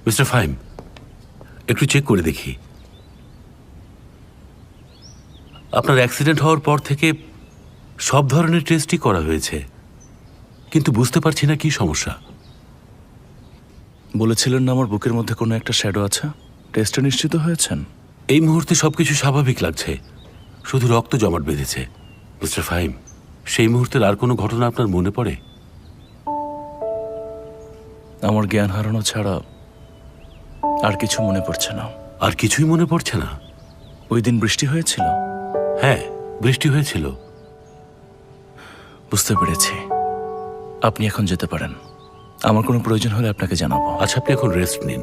Mister Fahim, একটু check করে দেখি। আপনার অ্যাক্সিডেন্ট হওয়ার পর থেকে সব ধরনের টেস্টই করা হয়েছে, কিন্তু বুঝতে পারছি না কি সমস্যা। বলেছিলেন না আমার বুকের মধ্যে কোনো একটা শ্যাডো আছে? টেস্টে নিশ্চিত হয়েছেন? এই মুহূর্তে সবকিছু স্বাভাবিক লাগছে, শুধু রক্ত জমাট বেঁধেছে। মিস্টার ফাহিম, সেই মুহূর্তের আর কোনো ঘটনা আপনার মনে পড়ে? আমার জ্ঞান হারানো ছাড়া আর কিছু মনে পড়ছে না। আর কিছুই মনে পড়ছে না? ওই দিন বৃষ্টি হয়েছিল? হ্যাঁ, বৃষ্টি হয়েছিল। বুঝতে পেরেছি। আপনি এখন যেতে পারেন। আমার কোনো প্রয়োজন হলে আপনাকে জানাবো। আচ্ছা, আপনি এখন রেস্ট নিন।